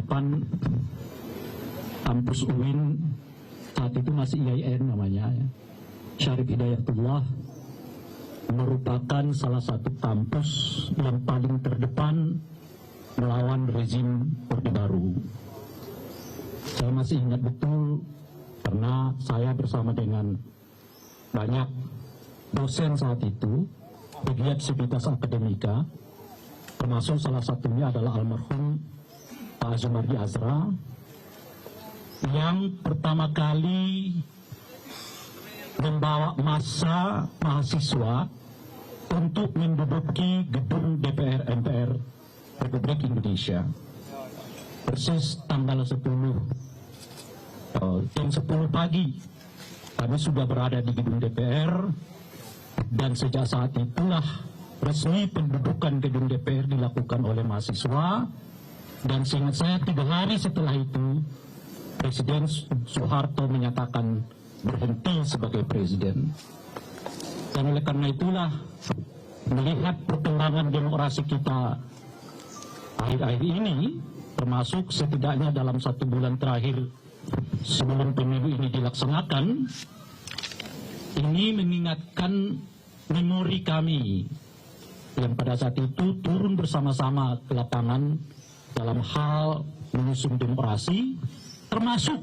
depan kampus UIN, saat itu masih IAIN namanya ya. Syarif Hidayatullah merupakan salah satu kampus yang paling terdepan melawan rezim Orde Baru. Saya masih ingat betul karena saya bersama dengan banyak dosen saat itu, pegiat Sivitas Akademika, termasuk salah satunya adalah almarhum Pak Azumardi Azra, yang pertama kali membawa massa mahasiswa untuk menduduki gedung DPR MPR Republik Indonesia. Persis tanggal 10 jam 10 pagi kami sudah berada di gedung DPR, dan sejak saat itulah resmi pendudukan gedung DPR dilakukan oleh mahasiswa. Dan seingat saya 3 hari setelah itu Presiden Soeharto menyatakan berhenti sebagai presiden. Dan oleh karena itulah, melihat perkembangan demokrasi kita akhir-akhir ini, termasuk setidaknya dalam 1 bulan terakhir sebelum pemilu ini dilaksanakan, ini mengingatkan memori kami yang pada saat itu turun bersama-sama ke lapangan dalam hal mengusung demokrasi, termasuk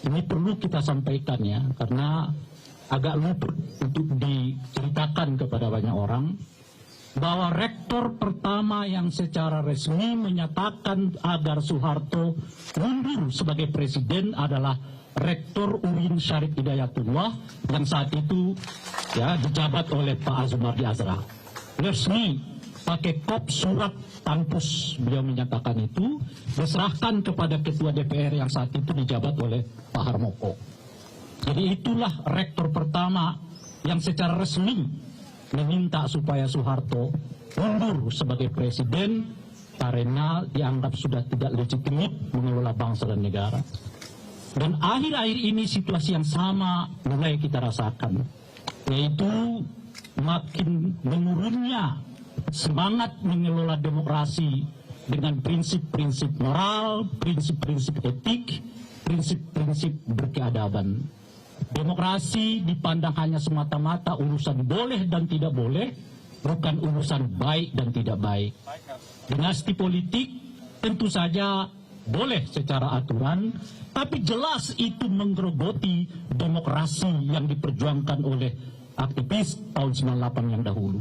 ini perlu kita sampaikan ya, karena agak luput untuk diceritakan kepada banyak orang, bahwa rektor pertama yang secara resmi menyatakan agar Soeharto mundur sebagai presiden adalah Rektor UIN Syarif Hidayatullah, yang saat itu ya dijabat oleh Pak Azumardi Azra. Resmi pakai kop surat kampus beliau menyatakan itu, diserahkan kepada Ketua DPR yang saat itu dijabat oleh Pak Harmoko. Jadi itulah rektor pertama yang secara resmi meminta supaya Soeharto mundur sebagai presiden karena dianggap sudah tidak legitimit mengelola bangsa dan negara. Dan akhir-akhir ini situasi yang sama mulai kita rasakan, yaitu makin menurunnya semangat mengelola demokrasi dengan prinsip-prinsip moral, prinsip-prinsip etik, prinsip-prinsip berkeadaban. Demokrasi dipandang hanya semata-mata urusan boleh dan tidak boleh, bukan urusan baik dan tidak baik. Dinasti politik tentu saja boleh secara aturan, tapi jelas itu menggerogoti demokrasi yang diperjuangkan oleh aktivis tahun 98 yang dahulu.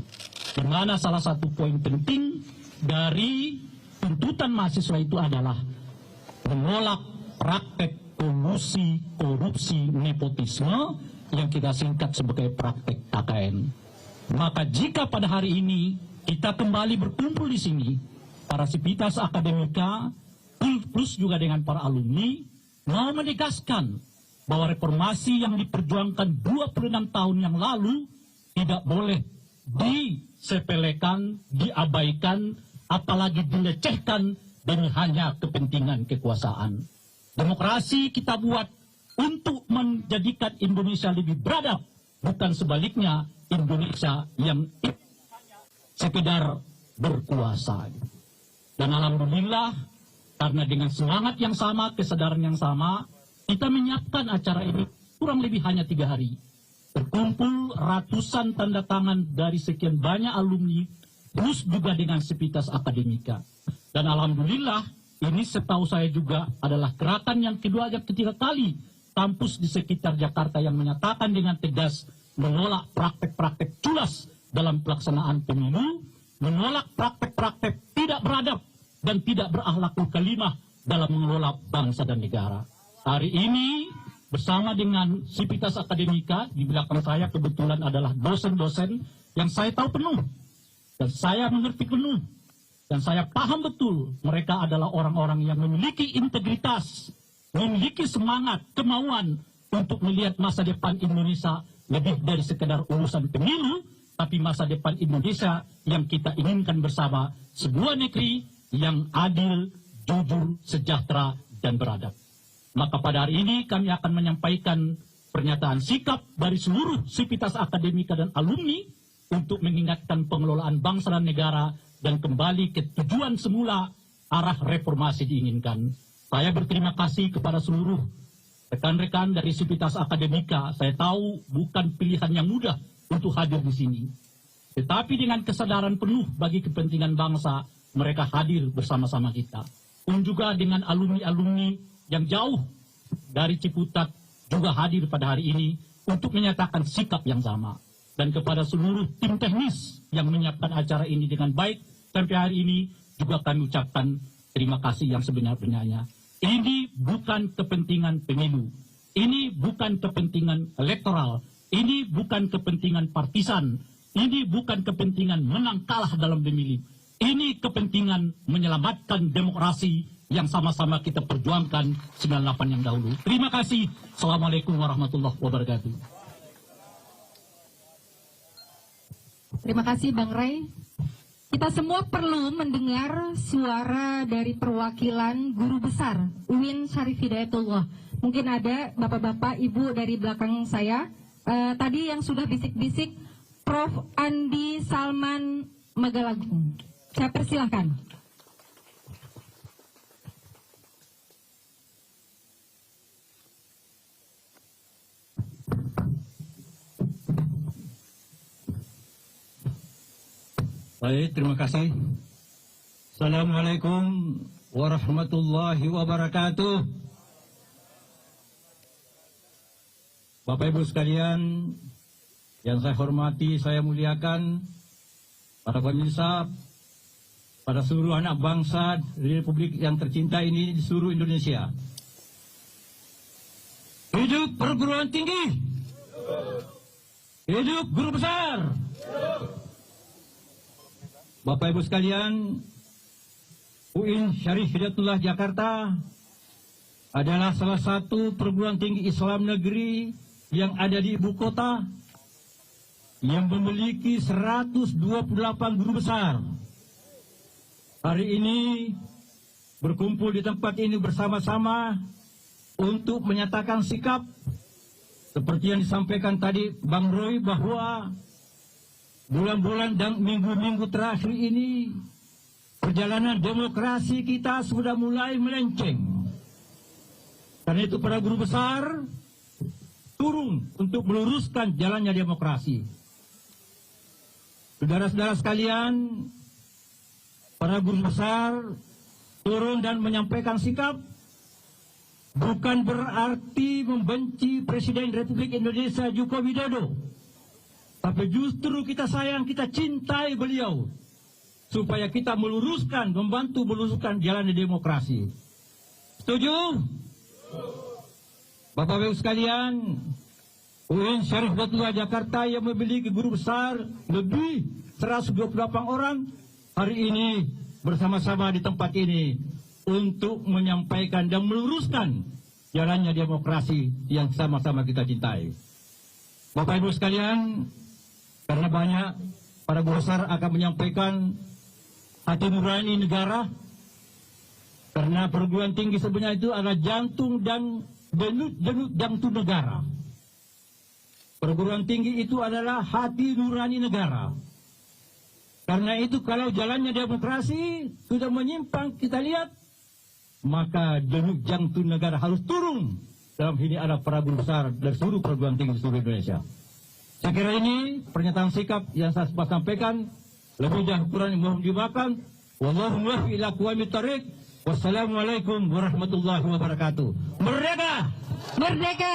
Di mana salah satu poin penting dari tuntutan mahasiswa itu adalah menolak praktek kolusi, korupsi, nepotisme yang kita singkat sebagai praktek KKN. Maka jika pada hari ini kita kembali berkumpul di sini, para Sivitas Akademika plus juga dengan para alumni mau menegaskan bahwa reformasi yang diperjuangkan 26 tahun yang lalu tidak boleh disepelekan, diabaikan, apalagi dilecehkan demi hanya kepentingan kekuasaan. Demokrasi kita buat untuk menjadikan Indonesia lebih beradab, bukan sebaliknya Indonesia yang sekedar berkuasa. Dan alhamdulillah, karena dengan semangat yang sama, kesadaran yang sama, kita menyiapkan acara ini kurang lebih hanya 3 hari. Berkumpul ratusan tanda tangan dari sekian banyak alumni, plus juga dengan Sivitas Akademika. Dan alhamdulillah, ini setahu saya juga adalah gerakan yang ketiga kali kampus di sekitar Jakarta yang menyatakan dengan tegas menolak praktek-praktek culas dalam pelaksanaan pemilu, menolak praktek-praktek tidak beradab dan tidak berakhlakul kalimah dalam mengelola bangsa dan negara. Hari ini bersama dengan Sivitas Akademika, di belakang saya kebetulan adalah dosen-dosen yang saya tahu penuh dan saya mengerti penuh. Dan saya paham betul mereka adalah orang-orang yang memiliki integritas, memiliki semangat, kemauan untuk melihat masa depan Indonesia lebih dari sekedar urusan pemilu, tapi masa depan Indonesia yang kita inginkan bersama, sebuah negeri yang adil, jujur, sejahtera, dan beradab. Maka pada hari ini kami akan menyampaikan pernyataan sikap dari seluruh Sivitas Akademika dan alumni untuk mengingatkan pengelolaan bangsa dan negara dan kembali ke tujuan semula arah reformasi diinginkan. Saya berterima kasih kepada seluruh rekan-rekan dari Sivitas Akademika. Saya tahu bukan pilihan yang mudah untuk hadir di sini. Tetapi dengan kesadaran penuh bagi kepentingan bangsa, mereka hadir bersama-sama kita. Pun juga dengan alumni-alumni yang jauh dari Ciputat juga hadir pada hari ini untuk menyatakan sikap yang sama. Dan kepada seluruh tim teknis yang menyiapkan acara ini dengan baik sampai hari ini, juga kami ucapkan terima kasih yang sebenar-benarnya. Ini bukan kepentingan pemilu, ini bukan kepentingan elektoral, ini bukan kepentingan partisan, ini bukan kepentingan menang kalah dalam pemilu. Ini kepentingan menyelamatkan demokrasi yang sama-sama kita perjuangkan 98 yang dahulu. Terima kasih. Assalamualaikum warahmatullahi wabarakatuh. Terima kasih Bang Ray. Kita semua perlu mendengar suara dari perwakilan guru besar UIN Syarif Hidayatullah. Mungkin ada bapak-bapak, ibu dari belakang saya. Tadi yang sudah bisik-bisik Prof. Andi Salman Magalagung. Saya persilahkan. Baik, terima kasih. Assalamualaikum warahmatullahi wabarakatuh. Bapak Ibu sekalian, yang saya hormati, saya muliakan, para pemirsa, pada seluruh anak bangsa di Republik yang tercinta ini di seluruh Indonesia. Hidup perguruan tinggi! Hidup guru besar! Bapak Ibu sekalian, UIN Syarif Hidayatullah Jakarta adalah salah satu perguruan tinggi Islam negeri yang ada di ibu kota yang memiliki 128 guru besar. Hari ini berkumpul di tempat ini bersama-sama untuk menyatakan sikap seperti yang disampaikan tadi Bang Roy, bahwa bulan-bulan dan minggu-minggu terakhir ini perjalanan demokrasi kita sudah mulai melenceng. Karena itu para guru besar turun untuk meluruskan jalannya demokrasi. Saudara-saudara sekalian, para guru besar turun dan menyampaikan sikap bukan berarti membenci Presiden Republik Indonesia Joko Widodo. Tapi justru kita sayang, kita cintai beliau. Supaya kita meluruskan, membantu meluruskan jalan demokrasi. Setuju? Bapak-Ibu sekalian, UIN Syarif Hidayatullah Jakarta yang memiliki guru besar lebih 128 orang, hari ini bersama-sama di tempat ini untuk menyampaikan dan meluruskan jalannya demokrasi yang sama-sama kita cintai. Bapak-Ibu sekalian, karena banyak para guru besar akan menyampaikan hati nurani negara, karena perguruan tinggi sebenarnya itu adalah jantung dan denyut jantung negara. Perguruan tinggi itu adalah hati nurani negara. Karena itu kalau jalannya demokrasi sudah menyimpang, kita lihat, maka denyut jantung negara harus turun. Dalam ini ada para guru besar dari seluruh perguruan tinggi di seluruh Indonesia. Saya kira ini pernyataan sikap yang saya sempat sampaikan. Lebih dan kurang mohon dimaafkan. Wallahu muwaffiq ila aqwamit thariq. Wassalamualaikum warahmatullahi wabarakatuh. Merdeka! Merdeka!